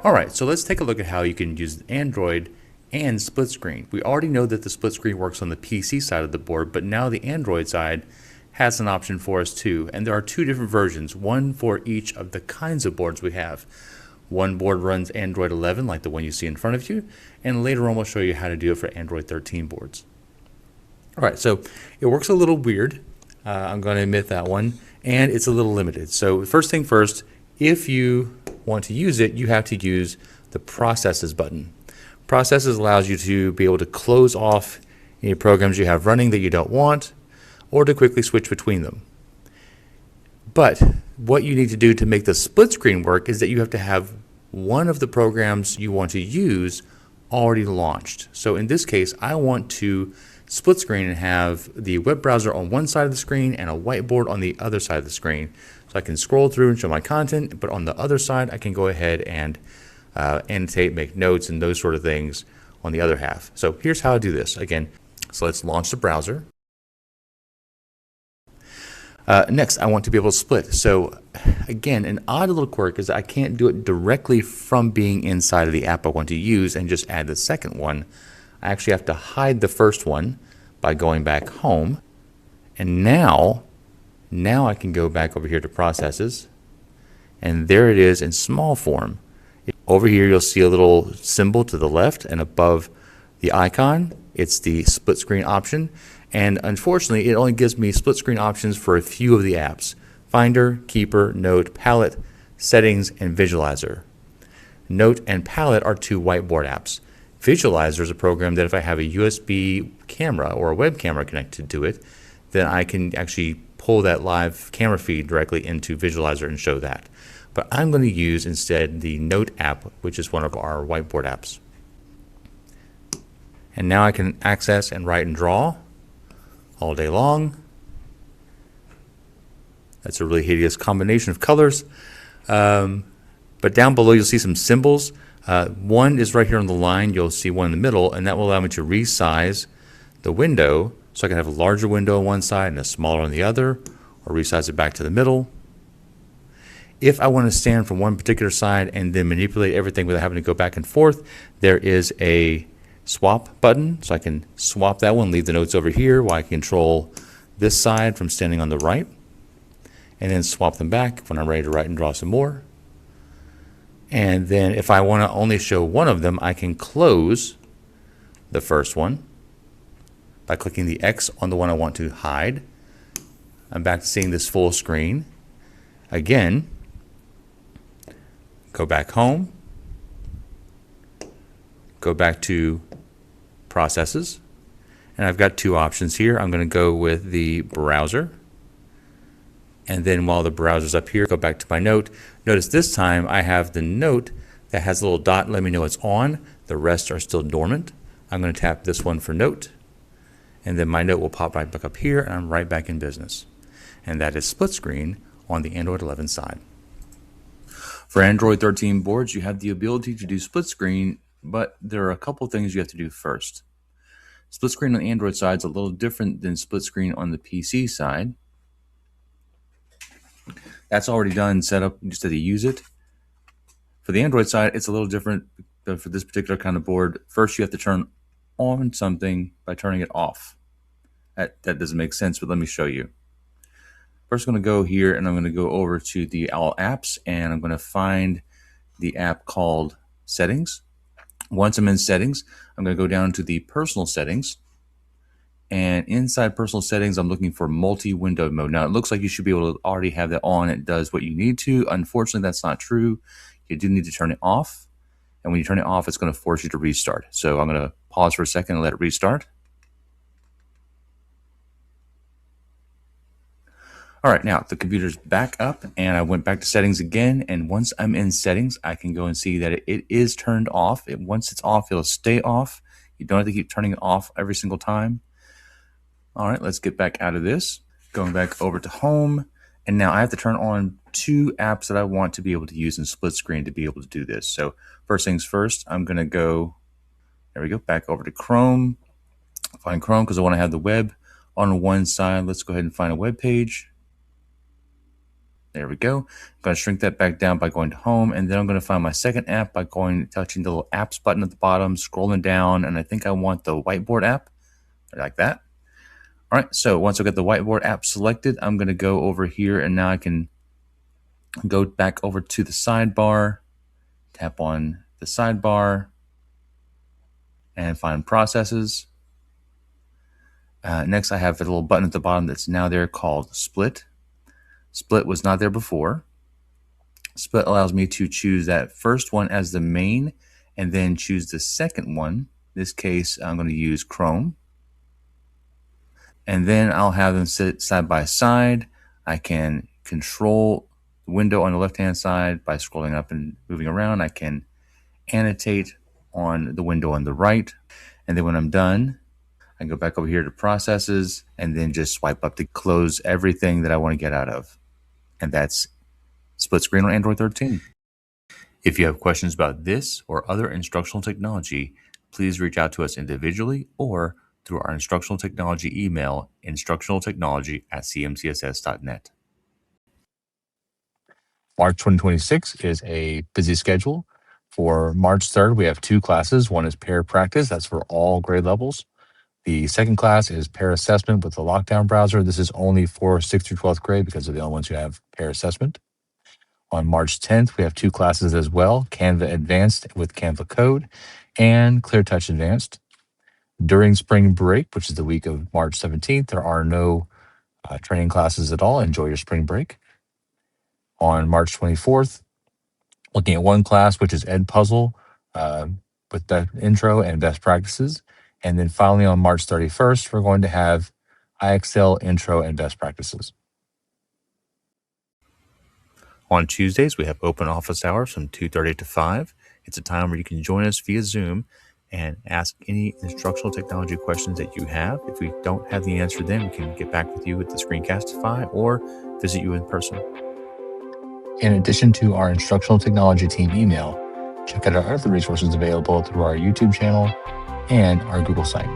All right, so let's take a look at how you can use Android and split screen. We already know that the split screen works on the PC side of the board, but now the Android side has an option for us too. And there are two different versions, one for each of the kinds of boards we have. One board runs Android 11, like the one you see in front of you, and later on we'll show you how to do it for Android 13 boards. All right, so it works a little weird. I'm going to admit that one, and it's a little limited. So first thing first, if you want to use it, you have to use the Processes button. Processes allows you to be able to close off any programs you have running that you don't want, or to quickly switch between them. But what you need to do to make the split screen work is that you have to have one of the programs you want to use already launched. So in this case, I want to split screen and have the web browser on one side of the screen and a whiteboard on the other side of the screen. So I can scroll through and show my content, but on the other side, I can go ahead and annotate, make notes, and those sort of things on the other half. So here's how I do this. Again, so let's launch the browser. Next, I want to be able to split. So again, an odd little quirk is I can't do it directly from being inside of the app I want to use and just add the second one. I actually have to hide the first one by going back home. And now I can go back over here to Processes, and there it is in small form. Over here you'll see a little symbol to the left, and above the icon it's the split screen option. And unfortunately, it only gives me split screen options for a few of the apps: Finder, Keeper, Note, Palette, Settings, and Visualizer. Note and Palette are two whiteboard apps. Visualizer is a program that if I have a USB camera or a web camera connected to it, then I can actually pull that live camera feed directly into Visualizer and show that. But I'm going to use instead the Note app, which is one of our whiteboard apps. And now I can access and write and draw all day long. That's a really hideous combination of colors. But down below you'll see some symbols. One is right here on the line. You'll see one in the middle, and that will allow me to resize the window so I can have a larger window on one side and a smaller on the other, or resize it back to the middle. If I want to stand from one particular side and then manipulate everything without having to go back and forth, there is a swap button, so I can swap that one, leave the notes over here while I control this side from standing on the right, and then swap them back when I'm ready to write and draw some more. And then if I want to only show one of them, I can close the first one by clicking the X on the one I want to hide. I'm back to seeing this full screen. Again, go back home, go back to Processes, and I've got two options here. I'm going to go with the browser, and then while the browser's up here, go back to my Note. Notice this time I have the Note that has a little dot, let me know it's on. The rest are still dormant. I'm going to tap this one for Note, and then my Note will pop right back up here, and I'm right back in business. And that is split screen on the Android 11 side. For Android 13 boards, you have the ability to do split screen, but there are a couple things you have to do first. Split screen on the Android side is a little different than split screen on the PC side. That's already done, set up, you just have to use it. For the Android side, it's a little different. For this particular kind of board, first you have to turn on something by turning it off. That doesn't make sense, but let me show you. First, I'm going to go here and I'm going to go over to the All Apps, and I'm going to find the app called Settings. Once I'm in Settings, I'm going to go down to the Personal Settings, and inside Personal Settings, I'm looking for multi-window mode. Now, it looks like you should be able to already have that on. It does what you need to. Unfortunately, that's not true. You do need to turn it off, and when you turn it off, it's going to force you to restart. So I'm going to pause for a second and let it restart. All right, now the computer's back up, and I went back to Settings again, and once I'm in Settings, I can go and see that it is turned off. Once it's off, it'll stay off. You don't have to keep turning it off every single time. All right, let's get back out of this. Going back over to Home, and now I have to turn on two apps that I want to be able to use in split screen to be able to do this. So first things first, I'm going to go, there we go, back over to Chrome. Find Chrome because I want to have the web on one side. Let's go ahead and find a web page. There we go. I'm going to shrink that back down by going to home, and then I'm going to find my second app by touching the little apps button at the bottom, scrolling down, and I think I want the whiteboard app, like that. All right, so once I've got the whiteboard app selected, I'm going to go over here, and now I can go back over to the sidebar, tap on the sidebar, and find processes. Next, I have a little button at the bottom that's now there called Split. Split was not there before. Split allows me to choose that first one as the main and then choose the second one. In this case, I'm going to use Chrome. And then I'll have them sit side by side. I can control the window on the left-hand side by scrolling up and moving around. I can annotate on the window on the right. And then when I'm done, I can go back over here to processes and then just swipe up to close everything that I want to get out of. And that's split screen on Android 13. If you have questions about this or other instructional technology, please reach out to us individually or through our instructional technology email, instructionaltechnology@cmcss.net. March 2026 is a busy schedule. For March 3rd, we have 2 classes. One is pair practice. That's for all grade levels. The second class is pair assessment with the lockdown browser. This is only for 6th through 12th grade because they're the only ones who have pair assessment. On March 10th, we have 2 classes as well, Canva Advanced with Canva Code and ClearTouch Advanced. During spring break, which is the week of March 17th, there are no training classes at all. Enjoy your spring break. On March 24th, looking at one class, which is Ed Puzzle with the intro and best practices. And then finally on March 31st, we're going to have IXL intro and best practices. On Tuesdays, we have open office hours from 2:30 to 5. It's a time where you can join us via Zoom and ask any instructional technology questions that you have. If we don't have the answer then, we can get back with you with the Screencastify or visit you in person. In addition to our instructional technology team email, check out our other resources available through our YouTube channel and our Google site.